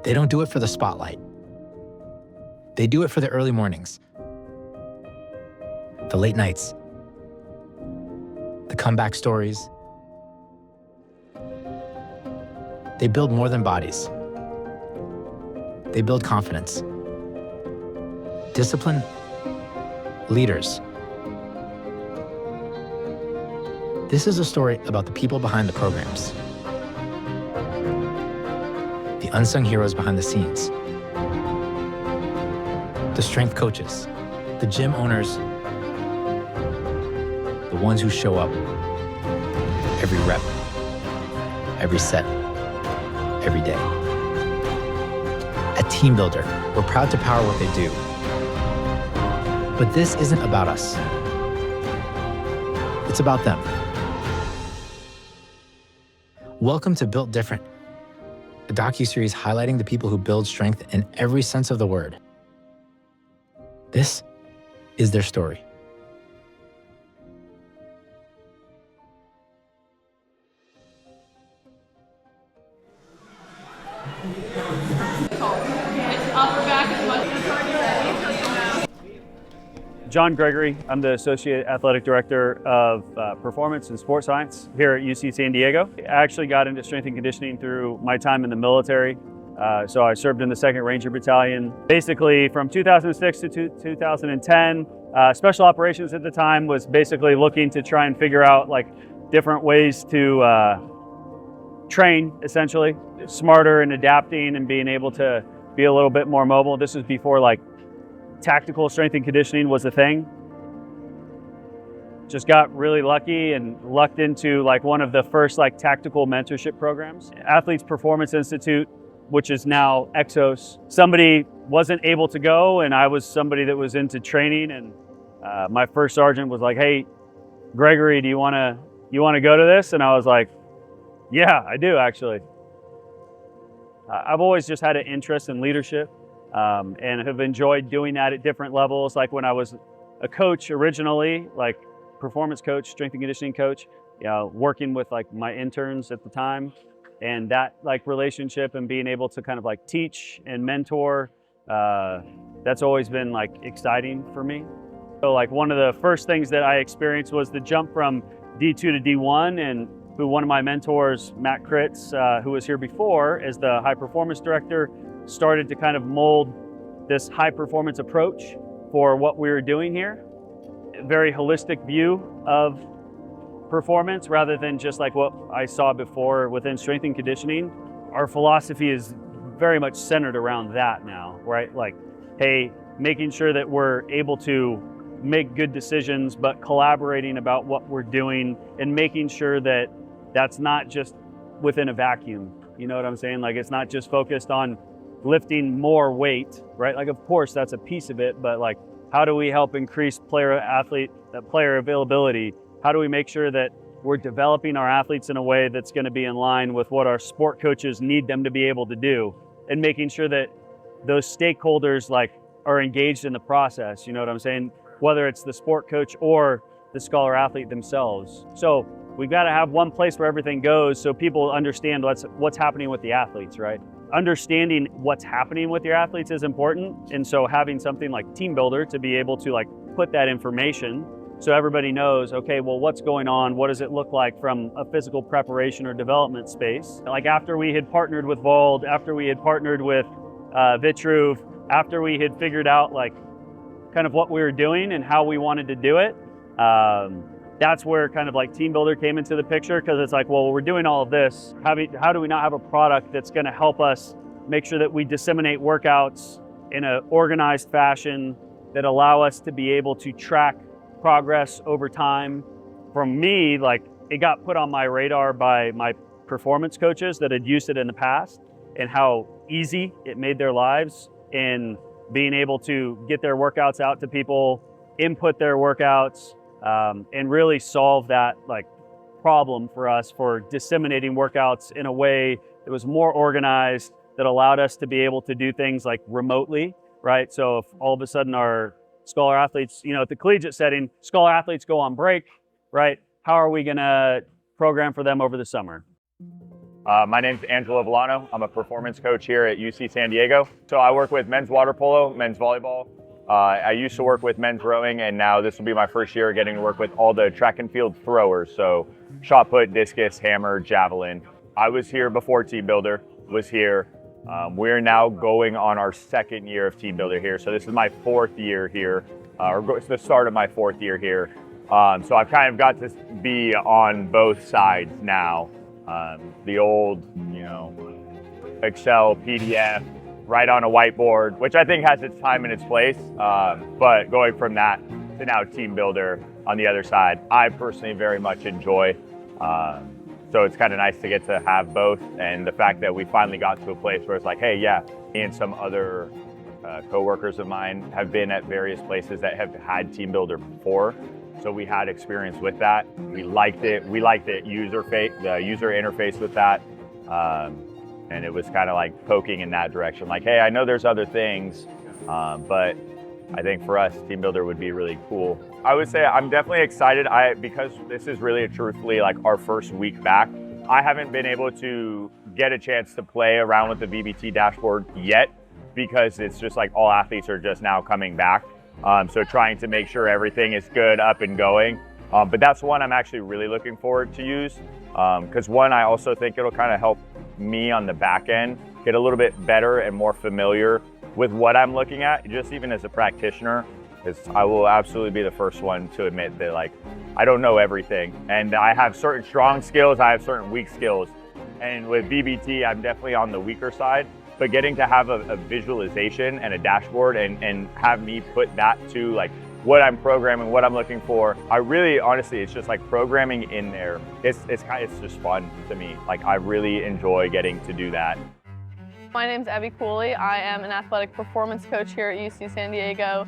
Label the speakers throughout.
Speaker 1: They don't do it for the spotlight. They do it for the early mornings, the late nights, the comeback stories. They build more than bodies. They build confidence, discipline, leaders. This is a story about the people behind the programs, the unsung heroes behind the scenes, the strength coaches, the gym owners, the ones who show up every rep, every set, every day. A team builder. We're proud to power what they do. But this isn't about us. It's about them. Welcome to Built Different, a docuseries highlighting the people who build strength in every sense of the word. This is their story.
Speaker 2: John Gregory, I'm the Associate Athletic Director of Performance and Sports Science here at UC San Diego. I actually got into strength and conditioning through my time in the military. So I served in the 2nd Ranger Battalion. Basically from 2006 to 2010, Special Operations at the time was basically looking to try and figure out like different ways to train, essentially, smarter and adapting and being able to be a little bit more mobile. This was before like tactical strength and conditioning was a thing. Just got really lucky and lucked into like one of the first like tactical mentorship programs. Athletes Performance Institute, which is now Exos. Somebody wasn't able to go and I was somebody that was into training, and my first sergeant was like, "Hey, Gregory, do you wanna go to this?" And I was like, "Yeah, I do actually." I've always just had an interest in leadership. And have enjoyed doing that at different levels. Like when I was a coach originally, like performance coach, strength and conditioning coach, working with like my interns at the time, and that like relationship and being able to kind of like teach and mentor, that's always been like exciting for me. So like one of the first things that I experienced was the jump from D2 to D1, and who one of my mentors, Matt Kritz, who was here before as the high performance director, started to kind of mold this high performance approach for what we were doing here. A very holistic view of performance rather than just like what I saw before within strength and conditioning. Our philosophy is very much centered around that now, right? Like, hey, making sure that we're able to make good decisions, but collaborating about what we're doing and making sure that that's not just within a vacuum. You know what I'm saying? Like, it's not just focused on lifting more weight, right? Like, of course, that's a piece of it, but like, how do we help increase player availability? How do we make sure that we're developing our athletes in a way that's going to be in line with what our sport coaches need them to be able to do, and making sure that those stakeholders like are engaged in the process? You know what I'm saying? Whether it's the sport coach or the scholar athlete themselves. So we've got to have one place where everything goes so people understand what's happening with the athletes, right? Understanding what's happening with your athletes is important. And so having something like Team Builder to be able to like put that information so everybody knows, okay, well, what's going on? What does it look like from a physical preparation or development space? Like after we had partnered with Vald, after we had partnered with Vitruve, after we had figured out like kind of what we were doing and how we wanted to do it, that's where kind of like Team Builder came into the picture, because it's like, well, we're doing all of this. How do we not have a product that's going to help us make sure that we disseminate workouts in an organized fashion that allow us to be able to track progress over time? From me, like, it got put on my radar by my performance coaches that had used it in the past, and how easy it made their lives in being able to get their workouts out to people, input their workouts, and really solve that like problem for us for disseminating workouts in a way that was more organized, that allowed us to be able to do things like remotely, right? So if all of a sudden our scholar athletes, at the collegiate setting, scholar athletes go on break, right? How are we gonna program for them over the summer?
Speaker 3: My name's Angelo Volano. I'm a performance coach here at UC San Diego. So I work with men's water polo, men's volleyball. I used to work with men's rowing, and now this will be my first year getting to work with all the track and field throwers. So shot put, discus, hammer, javelin. I was here before Team Builder was here. We're now going on our second year of Team Builder here. So this is my fourth year here, or it's the start of my fourth year here. So I've kind of got to be on both sides now. The old, Excel, PDF, right on a whiteboard, which I think has its time and its place. But going from that to now Team Builder on the other side, I personally very much enjoy. So it's kind of nice to get to have both. And the fact that we finally got to a place where it's like, hey, yeah, me and some other co-workers of mine have been at various places that have had Team Builder before. So we had experience with that. We liked it. We liked the user interface with that. And it was kind of like poking in that direction. Like, hey, I know there's other things, but I think for us, Team Builder would be really cool. I would say I'm definitely excited because this is really truthfully like our first week back. I haven't been able to get a chance to play around with the VBT dashboard yet because it's just like all athletes are just now coming back. So trying to make sure everything is good, up and going. But that's one I'm actually really looking forward to use. Because one, I also think it'll kind of help me on the back end get a little bit better and more familiar with what I'm looking at, just even as a practitioner. Because I will absolutely be the first one to admit that I don't know everything. And I have certain strong skills, I have certain weak skills. And with VBT, I'm definitely on the weaker side. But getting to have a visualization and a dashboard and have me put that to what I'm programming, what I'm looking for. I really, honestly, it's just like programming in there. It's just fun to me. I really enjoy getting to do that.
Speaker 4: My name's Evie Cooley. I am an athletic performance coach here at UC San Diego.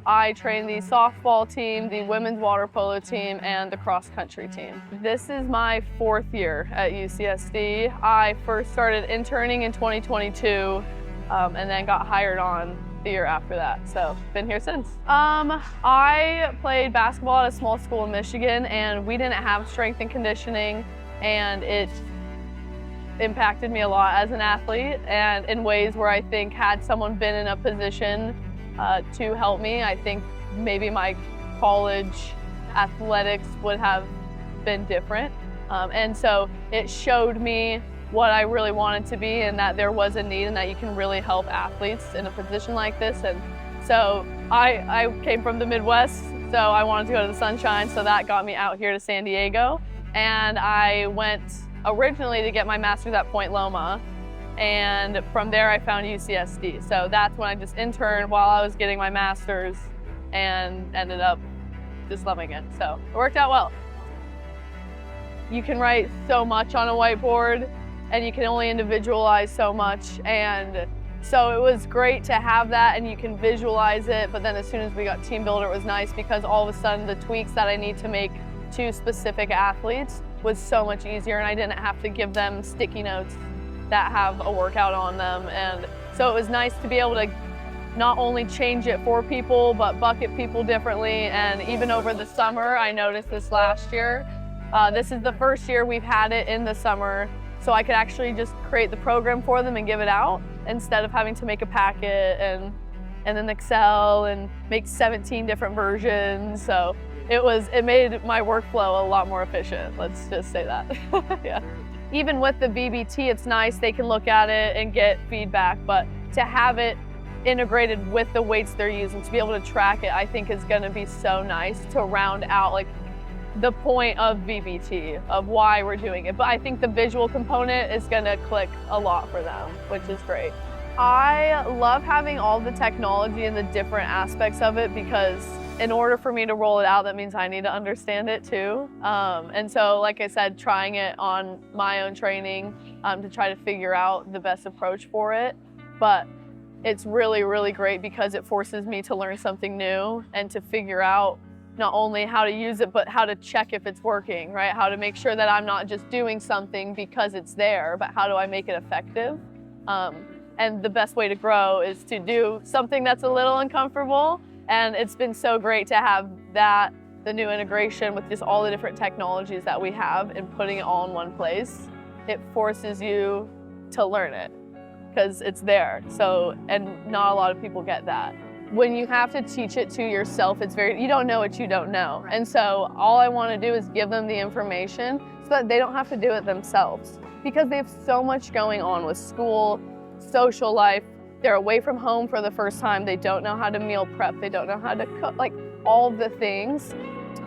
Speaker 4: I train the softball team, the women's water polo team, and the cross country team. This is my fourth year at UCSD. I first started interning in 2022 and then got hired on the year after that, so been here since. I played basketball at a small school in Michigan, and we didn't have strength and conditioning, and it impacted me a lot as an athlete, and in ways where I think had someone been in a position to help me, I think maybe my college athletics would have been different. And so it showed me what I really wanted to be, and that there was a need and that you can really help athletes in a position like this. And so I came from the Midwest, so I wanted to go to the sunshine, so that got me out here to San Diego. And I went originally to get my master's at Point Loma. And from there I found UCSD. So that's when I just interned while I was getting my master's and ended up just loving it. So it worked out well. You can write so much on a whiteboard and you can only individualize so much. And so it was great to have that and you can visualize it. But then as soon as we got Team Builder, it was nice because all of a sudden the tweaks that I need to make to specific athletes was so much easier, and I didn't have to give them sticky notes that have a workout on them. And so it was nice to be able to not only change it for people, but bucket people differently. And even over the summer, I noticed this last year. This is the first year we've had it in the summer, so I could actually just create the program for them and give it out instead of having to make a packet and then Excel and make 17 different versions. So it made my workflow a lot more efficient. Let's just say that. Yeah. Even with the VBT, it's nice, they can look at it and get feedback, but to have it integrated with the weights they're using, to be able to track it, I think is gonna be so nice to round out the point of VBT, of why we're doing it. But I think the visual component is gonna click a lot for them, which is great. I love having all the technology and the different aspects of it because in order for me to roll it out, that means I need to understand it too. And so, like I said, trying it on my own training to try to figure out the best approach for it. But it's really, really great because it forces me to learn something new and to figure out not only how to use it, but how to check if it's working, right? How to make sure that I'm not just doing something because it's there, but how do I make it effective? And the best way to grow is to do something that's a little uncomfortable. And it's been so great to have that, the new integration with just all the different technologies that we have and putting it all in one place. it forces you to learn it because it's there. So, and not a lot of people get that. When you have to teach it to yourself, you don't know what you don't know. And so all I want to do is give them the information so that they don't have to do it themselves, because they have so much going on with school, social life. They're away from home for the first time. They don't know how to meal prep. They don't know how to cook, like all the things.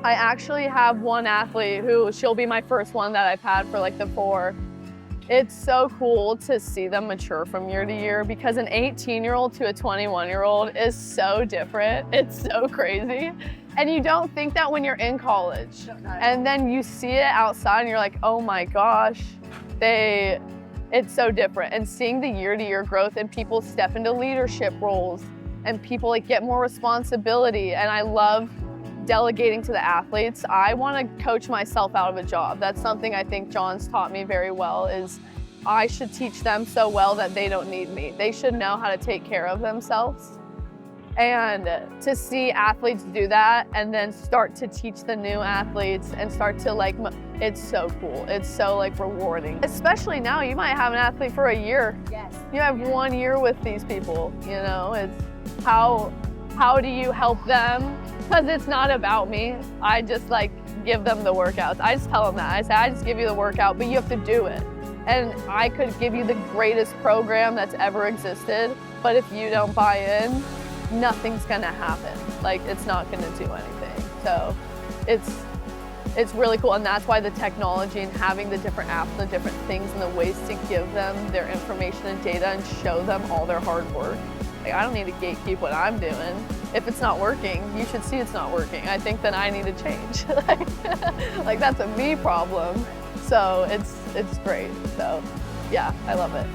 Speaker 4: I actually have one athlete she'll be my first one that I've had for like the 4. It's so cool to see them mature from year to year, because an 18-year-old to a 21-year-old is so different. It's so crazy. And you don't think that when you're in college. And then you see it outside and you're like, oh my gosh, it's so different. And seeing the year-to-year growth and people step into leadership roles and people like get more responsibility. And I love delegating to the athletes. I want to coach myself out of a job. That's something I think John's taught me very well, is I should teach them so well that they don't need me. They should know how to take care of themselves. And to see athletes do that and then start to teach the new athletes and start to like, it's so cool. It's so like rewarding. Especially now, you might have an athlete for a year.
Speaker 5: Yes.
Speaker 4: You have 1 year with these people, you know, it's how do you help them? Because it's not about me. I just like give them the workouts. I just tell them that. I say, I just give you the workout, but you have to do it. And I could give you the greatest program that's ever existed, but if you don't buy in, nothing's gonna happen. Like, it's not gonna do anything. So it's really cool, and that's why the technology and having the different apps, the different things and the ways to give them their information and data and show them all their hard work. Like, I don't need to gatekeep what I'm doing. If it's not working, you should see it's not working. I think then I need to change. like that's a me problem. So it's great. So yeah, I love it.